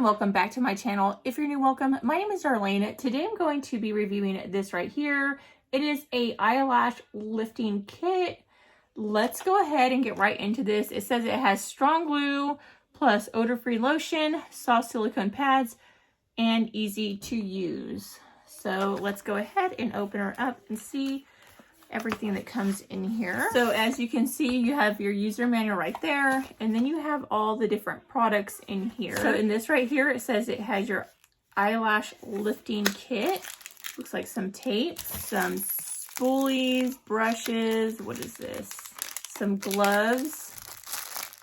Welcome back to my channel. If you're new, welcome. My name is Darlene. Today I'm going to be reviewing this right here. It is a eyelash lifting kit. Let's go ahead and get right into this. It says it has strong glue plus odor-free lotion, soft silicone pads, and easy to use. So let's go ahead and open her up and see everything that comes in here. So as you can see, you have your user manual right there, and then you have all the different products in here. So in this right here, it says it has your eyelash lifting kit. Looks like some tape, some spoolies, brushes, what is this? Some gloves.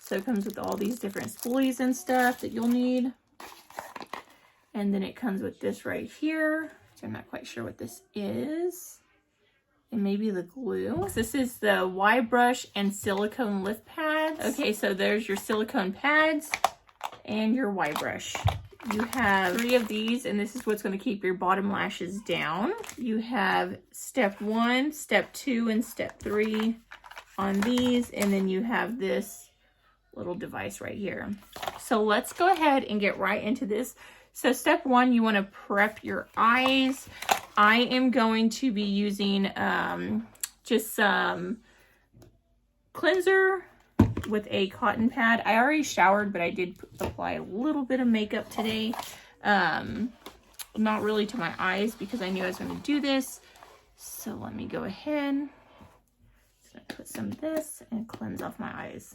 So it comes with all these different spoolies and stuff that you'll need. And then it comes with this right here, which I'm not quite sure what this is. And maybe the glue. This is the Y brush and silicone lift pads. Okay, so there's your silicone pads and your Y brush. You have 3 of these, and this is what's going to keep your bottom lashes down. You have step 1, step 2, and step 3 on these, and then you have this little device right here. So let's go ahead and get right into this. So step 1, you want to prep your eyes. I am going to be using just some cleanser with a cotton pad. I already showered, but I did apply a little bit of makeup today. Not really to my eyes because I knew I was going to do this. So let me go ahead. Just gonna put some of this and cleanse off my eyes.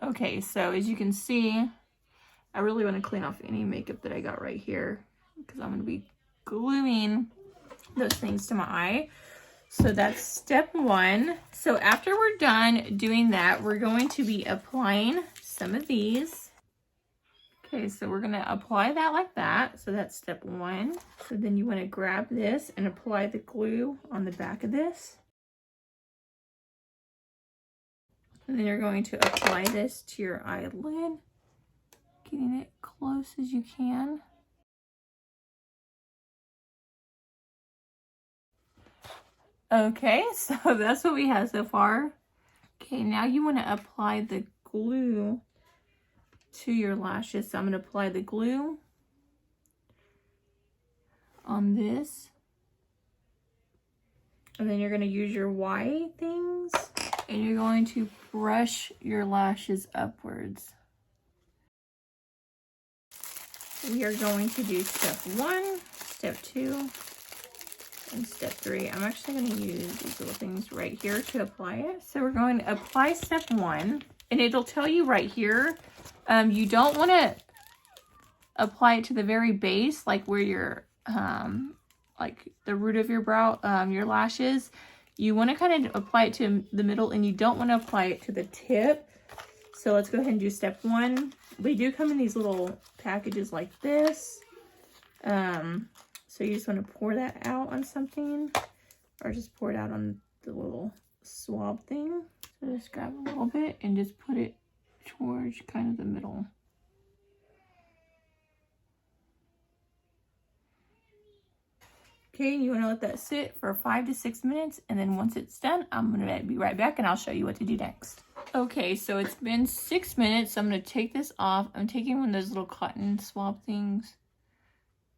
Okay, so as you can see, I really want to clean off any makeup that I got right here because I'm going to be gluing those things to my eye. So that's step 1. So after we're done doing that, we're going to be applying some of these. Okay, so we're going to apply that like that. So that's step 1. So then you want to grab this and apply the glue on the back of this. And then you're going to apply this to your eyelid, getting it close as you can. Okay, so that's what we have so far. Okay, now you want to apply the glue to your lashes. So I'm going to apply the glue on this. And then you're going to use your Y things. And you're going to brush your lashes upwards. We are going to do step 1, step 2, and step 3. I'm actually going to use these little things right here to apply it. So we're going to apply step 1, and it'll tell you right here, you don't want to apply it to the very base, like where your, like the root of your brow, your lashes. You want to kind of apply it to the middle, and you don't want to apply it to the tip. So let's go ahead and do step 1. They do come in these little packages like this. So you just want to pour that out on something, or just pour it out on the little swab thing. So just grab a little bit and just put it towards kind of the middle. Okay, you want to let that sit for 5 to 6 minutes, and then once it's done, I'm going to be right back and I'll show you what to do next. Okay, so it's been 6 minutes. So I'm going to take this off. I'm taking one of those little cotton swab things.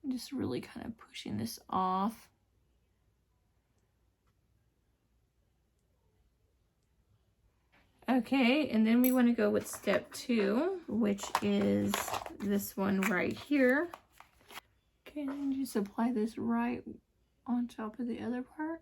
I'm just really kind of pushing this off. Okay, and then we want to go with step 2, which is this one right here. Okay, and just apply this right on top of the other part.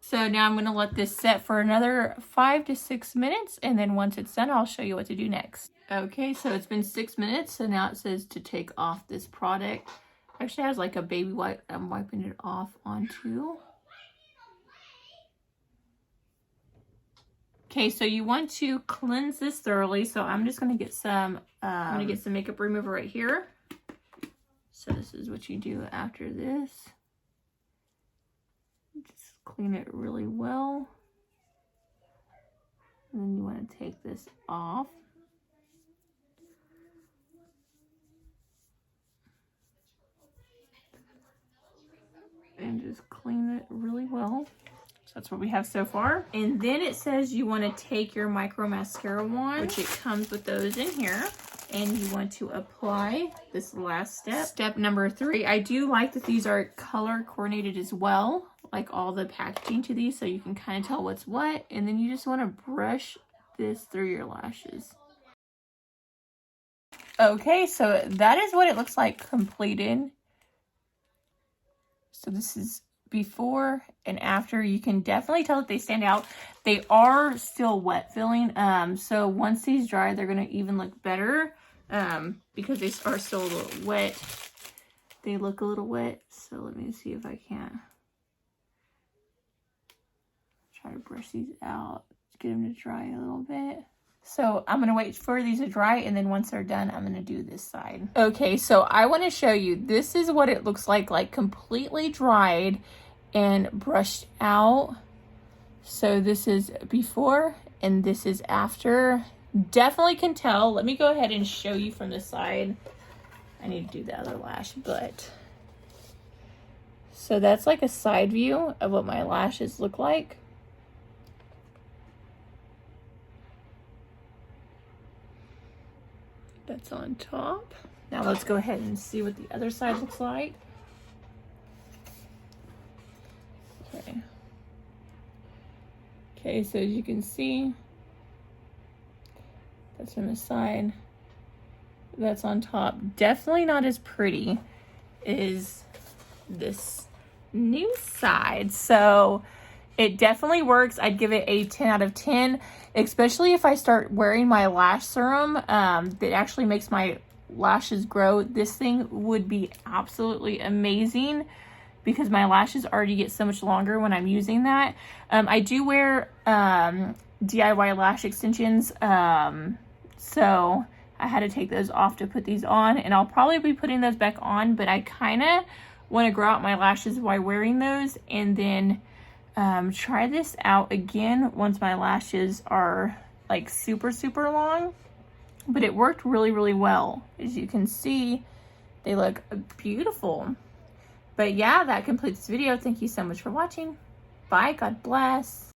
So now I'm going to let this set for another 5 to 6 minutes, and then once it's done, I'll show you what to do next. Okay, so it's been 6 minutes, so now it says to take off this product. Actually, it has like a baby wipe I'm wiping it off onto. Okay, so you want to cleanse this thoroughly. So I'm just going to get some makeup remover right here. So this is what you do after this. Just clean it really well. And then you want to take this off. And just clean it really well. So that's what we have so far. And then it says you want to take your micro mascara wand, which it comes with those in here. And you want to apply this last step. Step number 3. I do like that these are color coordinated as well, like all the packaging to these, so you can kind of tell what's what. And then you just want to brush this through your lashes. Okay, so that is what it looks like completed. So this is before and after. You can definitely tell that they stand out. They are still wet filling. So once these dry, they're going to even look better because they are still a little wet. They look a little wet. So let me see if I can try to brush these out, get them to dry a little bit. So I'm going to wait for these to dry, and then once they're done, I'm going to do this side. Okay, so I want to show you, this is what it looks like completely dried and brushed out. So this is before, and this is after. Definitely can tell. Let me go ahead and show you from the side. I need to do the other lash, but. So that's like a side view of what my lashes look like. That's on top. Now let's go ahead and see what the other side looks like. Okay. Okay, so as you can see, that's from the side. That's on top. Definitely not as pretty as this new side. So it definitely works. I'd give it a 10 out of 10, especially if I start wearing my lash serum that actually makes my lashes grow. This thing would be absolutely amazing because my lashes already get so much longer when I'm using that. I do wear DIY lash extensions, so I had to take those off to put these on, and I'll probably be putting those back on, but I kind of want to grow out my lashes while wearing those, and then try this out again once my lashes are like super long. But it worked really well. As you can see, they look beautiful. But yeah, that completes this video. Thank you so much for watching. Bye. God bless.